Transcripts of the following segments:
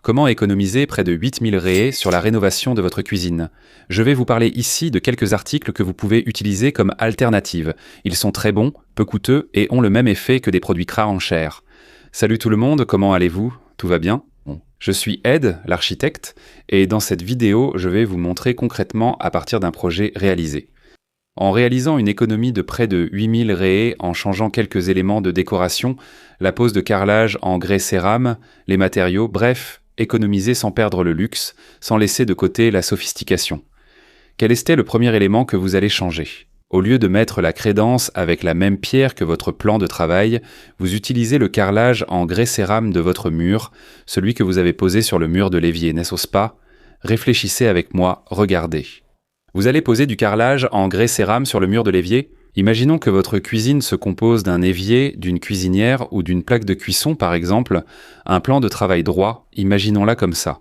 Comment économiser près de 8000 réais sur la rénovation de votre cuisine? Je vais vous parler ici de quelques articles que vous pouvez utiliser comme alternative. Ils sont très bons, peu coûteux et ont le même effet que des produits CRA en chair. Salut tout le monde, comment allez-vous? Tout va bien? Je suis Ed, l'architecte, et dans cette vidéo, je vais vous montrer concrètement à partir d'un projet réalisé. En réalisant une économie de près de 8000 réais en changeant quelques éléments de décoration, la pose de carrelage en grès cérame, les matériaux, bref, économiser sans perdre le luxe, sans laisser de côté la sophistication. Quel était le premier élément que vous allez changer? Au lieu de mettre la crédence avec la même pierre que votre plan de travail, vous utilisez le carrelage en grès cérame de votre mur, celui que vous avez posé sur le mur de l'évier, n'est-ce pas? Réfléchissez avec moi, regardez. Vous allez poser du carrelage en grès cérame sur le mur de l'évier? Imaginons que votre cuisine se compose d'un évier, d'une cuisinière ou d'une plaque de cuisson par exemple, un plan de travail droit, imaginons-la comme ça.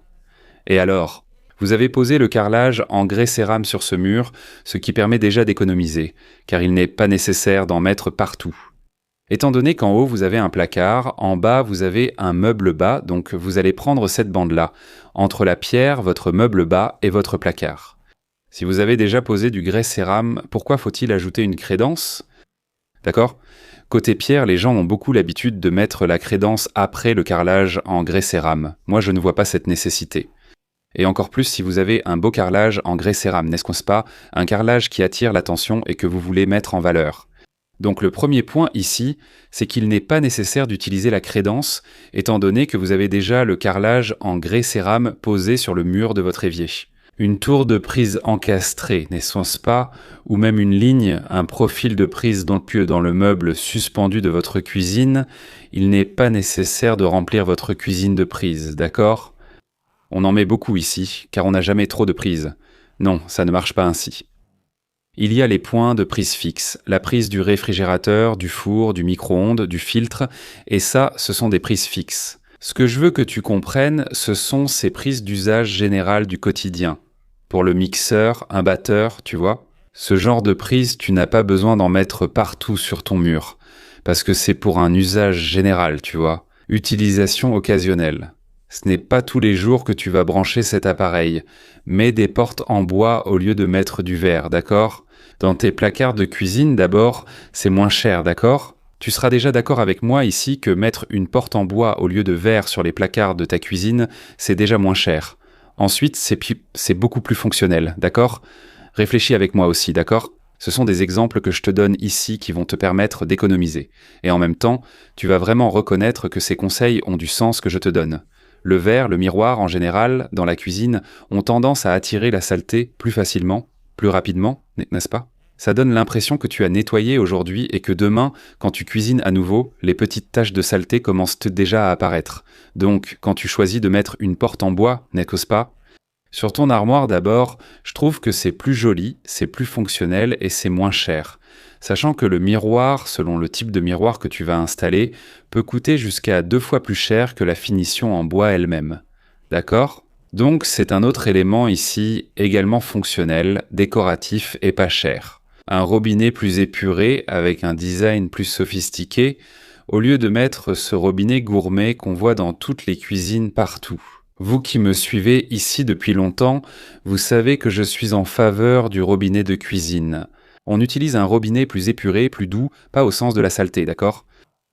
Et alors? Vous avez posé le carrelage en grès cérame sur ce mur, ce qui permet déjà d'économiser, car il n'est pas nécessaire d'en mettre partout. Étant donné qu'en haut vous avez un placard, en bas vous avez un meuble bas, donc vous allez prendre cette bande-là, entre la pierre, votre meuble bas et votre placard. Si vous avez déjà posé du grès cérame, pourquoi faut-il ajouter une crédence? D'accord? Côté pierre, les gens ont beaucoup l'habitude de mettre la crédence après le carrelage en grès cérame. Moi, je ne vois pas cette nécessité. Et encore plus si vous avez un beau carrelage en grès cérame, n'est-ce pas? Un carrelage qui attire l'attention et que vous voulez mettre en valeur. Donc le premier point ici, c'est qu'il n'est pas nécessaire d'utiliser la crédence, étant donné que vous avez déjà le carrelage en grès cérame posé sur le mur de votre évier. Une tour de prise encastrée, n'est-ce pas? Ou même une ligne, un profil de prise dans le meuble suspendu de votre cuisine, il n'est pas nécessaire de remplir votre cuisine de prises, d'accord? On en met beaucoup ici, car on n'a jamais trop de prises. Non, ça ne marche pas ainsi. Il y a les points de prise fixe, la prise du réfrigérateur, du four, du micro-ondes, du filtre, et ça, ce sont des prises fixes. Ce que je veux que tu comprennes, ce sont ces prises d'usage général du quotidien. Pour le mixeur, un batteur, tu vois. Ce genre de prise, tu n'as pas besoin d'en mettre partout sur ton mur, parce que c'est pour un usage général, tu vois. Utilisation occasionnelle. Ce n'est pas tous les jours que tu vas brancher cet appareil. Mets des portes en bois au lieu de mettre du verre, d'accord? Dans tes placards de cuisine, d'abord, c'est moins cher, d'accord? Tu seras déjà d'accord avec moi ici que mettre une porte en bois au lieu de verre sur les placards de ta cuisine, c'est déjà moins cher. Ensuite, c'est beaucoup plus fonctionnel, d'accord? Réfléchis avec moi aussi, d'accord? Ce sont des exemples que je te donne ici qui vont te permettre d'économiser. Et en même temps, tu vas vraiment reconnaître que ces conseils ont du sens que je te donne. Le verre, le miroir en général, dans la cuisine, ont tendance à attirer la saleté plus facilement, plus rapidement, n'est-ce pas? Ça donne l'impression que tu as nettoyé aujourd'hui et que demain, quand tu cuisines à nouveau, les petites taches de saleté commencent déjà à apparaître. Donc, quand tu choisis de mettre une porte en bois, n'est-ce pas? Sur ton armoire d'abord, je trouve que c'est plus joli, c'est plus fonctionnel et c'est moins cher. Sachant que le miroir, selon le type de miroir que tu vas installer, peut coûter jusqu'à 2 fois plus cher que la finition en bois elle-même. D'accord? Donc c'est un autre élément ici, également fonctionnel, décoratif et pas cher. Un robinet plus épuré, avec un design plus sophistiqué, au lieu de mettre ce robinet gourmet qu'on voit dans toutes les cuisines partout. Vous qui me suivez ici depuis longtemps, vous savez que je suis en faveur du robinet de cuisine. On utilise un robinet plus épuré, plus doux, pas au sens de la saleté, d'accord?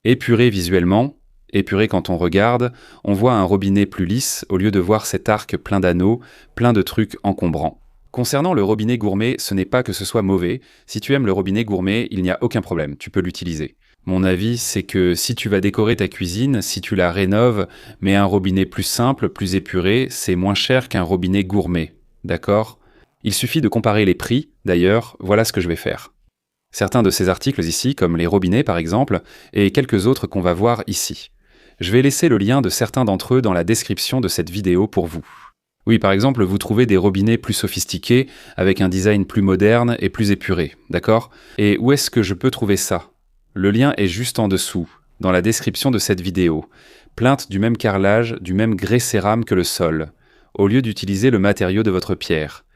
Épuré visuellement, épuré quand on regarde, on voit un robinet plus lisse au lieu de voir cet arc plein d'anneaux, plein de trucs encombrants. Concernant le robinet gourmet, ce n'est pas que ce soit mauvais. Si tu aimes le robinet gourmet, il n'y a aucun problème, tu peux l'utiliser. Mon avis, c'est que si tu vas décorer ta cuisine, si tu la rénoves, mets un robinet plus simple, plus épuré, c'est moins cher qu'un robinet gourmet. D'accord? Il suffit de comparer les prix, d'ailleurs, voilà ce que je vais faire. Certains de ces articles ici, comme les robinets par exemple, et quelques autres qu'on va voir ici. Je vais laisser le lien de certains d'entre eux dans la description de cette vidéo pour vous. Oui, par exemple, vous trouvez des robinets plus sophistiqués, avec un design plus moderne et plus épuré, d'accord? Et où est-ce que je peux trouver ça? Le lien est juste en dessous, dans la description de cette vidéo. Plainte du même carrelage, du même grès cérame que le sol, au lieu d'utiliser le matériau de votre pierre.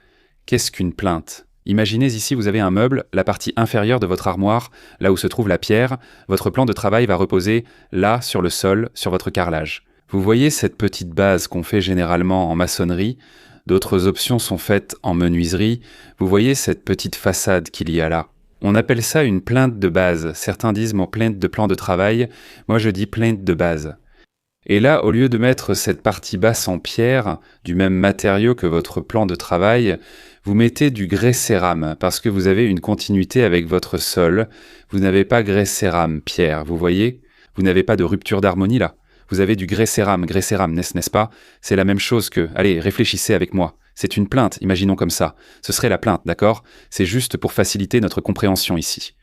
Qu'est-ce qu'une plainte? Imaginez ici vous avez un meuble, la partie inférieure de votre armoire, là où se trouve la pierre, votre plan de travail va reposer là sur le sol, sur votre carrelage. Vous voyez cette petite base qu'on fait généralement en maçonnerie, d'autres options sont faites en menuiserie, vous voyez cette petite façade qu'il y a là. On appelle ça une plainte de base, certains disent mon plainte de plan de travail, moi je dis plainte de base. Et là, au lieu de mettre cette partie basse en pierre, du même matériau que votre plan de travail, vous mettez du grès cérame, parce que vous avez une continuité avec votre sol. Vous n'avez pas grès cérame, pierre, vous voyez? Vous n'avez pas de rupture d'harmonie là. Vous avez du grès cérame, n'est-ce pas? C'est la même chose que... Allez, réfléchissez avec moi. C'est une plainte, imaginons comme ça. Ce serait la plainte, d'accord? C'est juste pour faciliter notre compréhension ici.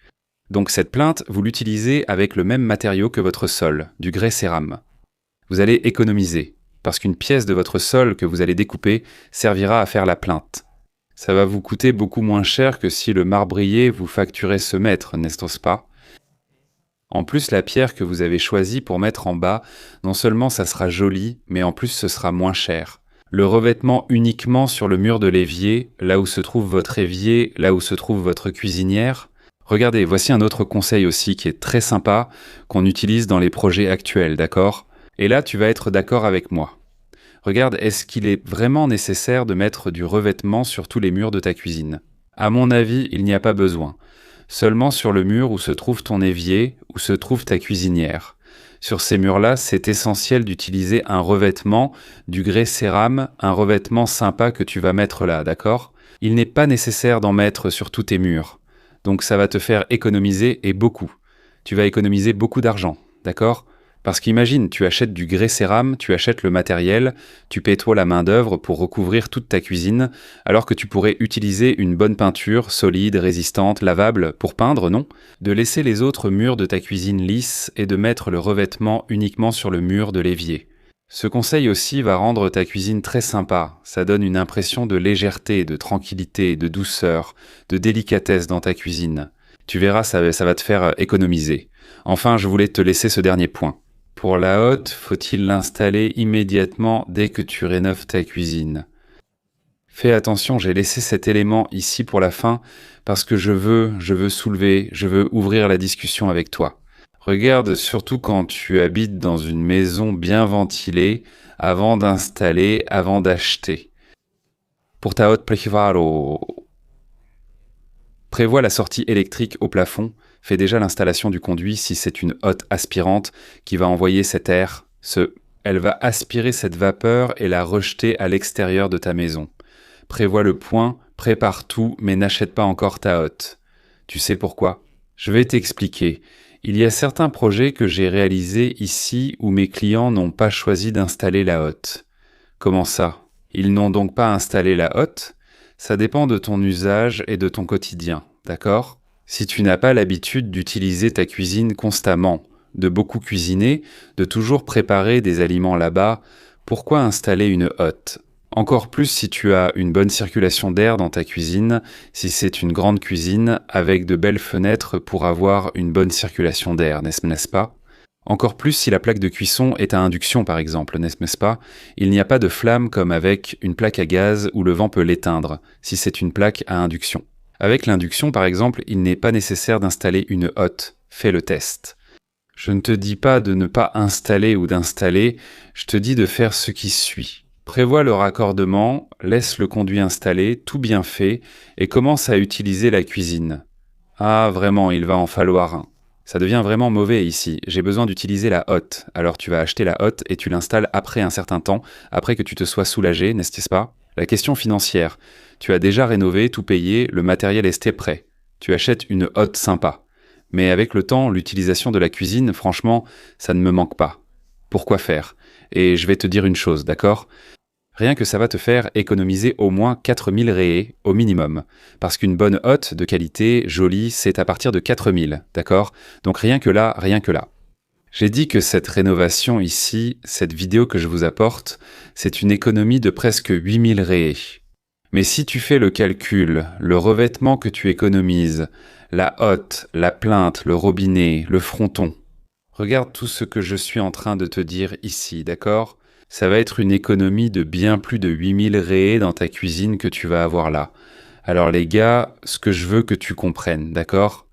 Donc cette plainte, vous l'utilisez avec le même matériau que votre sol, du grès cérame. Vous allez économiser, parce qu'une pièce de votre sol que vous allez découper servira à faire la plainte. Ça va vous coûter beaucoup moins cher que si le marbrier vous facturait ce mètre, n'est-ce pas? En plus, la pierre que vous avez choisie pour mettre en bas, non seulement ça sera joli, mais en plus ce sera moins cher. Le revêtement uniquement sur le mur de l'évier, là où se trouve votre évier, là où se trouve votre cuisinière. Regardez, voici un autre conseil aussi qui est très sympa, qu'on utilise dans les projets actuels, d'accord? Et là, tu vas être d'accord avec moi. Regarde, est-ce qu'il est vraiment nécessaire de mettre du revêtement sur tous les murs de ta cuisine? À mon avis, il n'y a pas besoin. Seulement sur le mur où se trouve ton évier, où se trouve ta cuisinière. Sur ces murs-là, c'est essentiel d'utiliser un revêtement, du grès cérame, un revêtement sympa que tu vas mettre là, d'accord? Il n'est pas nécessaire d'en mettre sur tous tes murs. Donc ça va te faire économiser et beaucoup. Tu vas économiser beaucoup d'argent, d'accord? Parce qu'imagine, tu achètes du grès cérame, tu achètes le matériel, tu paies toi la main-d'œuvre pour recouvrir toute ta cuisine, alors que tu pourrais utiliser une bonne peinture, solide, résistante, lavable, pour peindre, non? De laisser les autres murs de ta cuisine lisses et de mettre le revêtement uniquement sur le mur de l'évier. Ce conseil aussi va rendre ta cuisine très sympa, ça donne une impression de légèreté, de tranquillité, de douceur, de délicatesse dans ta cuisine. Tu verras, ça va te faire économiser. Enfin, je voulais te laisser ce dernier point. Pour la hotte, faut-il l'installer immédiatement dès que tu rénoves ta cuisine? Fais attention, j'ai laissé cet élément ici pour la fin parce que je veux ouvrir la discussion avec toi. Regarde surtout quand tu habites dans une maison bien ventilée avant d'installer, avant d'acheter. Pour ta hotte prévois la sortie électrique au plafond. Fais déjà l'installation du conduit si c'est une hotte aspirante qui va envoyer cet air. Elle va aspirer cette vapeur et la rejeter à l'extérieur de ta maison. Prévois le point, prépare tout, mais n'achète pas encore ta hotte. Tu sais pourquoi? Je vais t'expliquer. Il y a certains projets que j'ai réalisés ici où mes clients n'ont pas choisi d'installer la hotte. Comment ça? Ils n'ont donc pas installé la hotte? Ça dépend de ton usage et de ton quotidien, d'accord? Si tu n'as pas l'habitude d'utiliser ta cuisine constamment, de beaucoup cuisiner, de toujours préparer des aliments là-bas, pourquoi installer une hotte? Encore plus si tu as une bonne circulation d'air dans ta cuisine, si c'est une grande cuisine avec de belles fenêtres pour avoir une bonne circulation d'air, n'est-ce pas? Encore plus si la plaque de cuisson est à induction par exemple, n'est-ce pas? Il n'y a pas de flamme comme avec une plaque à gaz où le vent peut l'éteindre, si c'est une plaque à induction. Avec l'induction, par exemple, il n'est pas nécessaire d'installer une hotte. Fais le test. Je ne te dis pas de ne pas installer ou d'installer, je te dis de faire ce qui suit. Prévois le raccordement, laisse le conduit installé, tout bien fait, et commence à utiliser la cuisine. Ah, vraiment, il va en falloir un. Ça devient vraiment mauvais ici, j'ai besoin d'utiliser la hotte. Alors tu vas acheter la hotte et tu l'installes après un certain temps, après que tu te sois soulagé, n'est-ce pas? La question financière. Tu as déjà rénové, tout payé, le matériel est prêt. Tu achètes une hotte sympa. Mais avec le temps, l'utilisation de la cuisine, franchement, ça ne me manque pas. Pourquoi faire? Et je vais te dire une chose, d'accord? Rien que ça va te faire économiser au moins 4000 réés au minimum. Parce qu'une bonne hotte de qualité, jolie, c'est à partir de 4000, d'accord? Donc rien que là. J'ai dit que cette rénovation ici, cette vidéo que je vous apporte, c'est une économie de presque 8000 réés. Mais si tu fais le calcul, le revêtement que tu économises, la hotte, la plinthe, le robinet, le fronton, regarde tout ce que je suis en train de te dire ici, d'accord? Ça va être une économie de bien plus de 8000 réés dans ta cuisine que tu vas avoir là. Alors les gars, ce que je veux que tu comprennes, d'accord?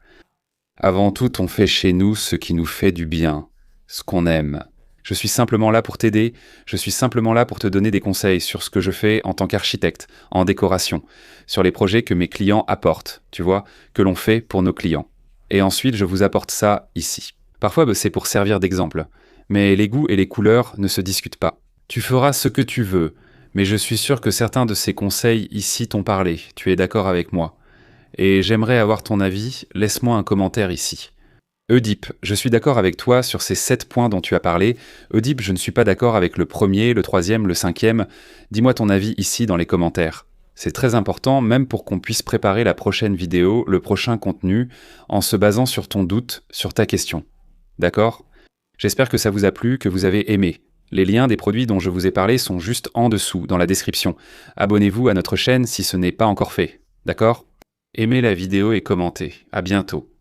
Avant tout, on fait chez nous ce qui nous fait du bien, ce qu'on aime. Je suis simplement là pour t'aider, je suis simplement là pour te donner des conseils sur ce que je fais en tant qu'architecte, en décoration, sur les projets que mes clients apportent, tu vois, que l'on fait pour nos clients. Et ensuite, je vous apporte ça ici. Parfois, c'est pour servir d'exemple. Mais les goûts et les couleurs ne se discutent pas. Tu feras ce que tu veux, mais je suis sûr que certains de ces conseils ici t'ont parlé, tu es d'accord avec moi. Et j'aimerais avoir ton avis, laisse-moi un commentaire ici. Oedipe, je suis d'accord avec toi sur ces 7 points dont tu as parlé. Oedipe, je ne suis pas d'accord avec le premier, le troisième, le cinquième. Dis-moi ton avis ici dans les commentaires. C'est très important, même pour qu'on puisse préparer la prochaine vidéo, le prochain contenu, en se basant sur ton doute, sur ta question. D'accord ? J'espère que ça vous a plu, que vous avez aimé. Les liens des produits dont je vous ai parlé sont juste en dessous, dans la description. Abonnez-vous à notre chaîne si ce n'est pas encore fait. D'accord ? Aimez la vidéo et commentez. À bientôt.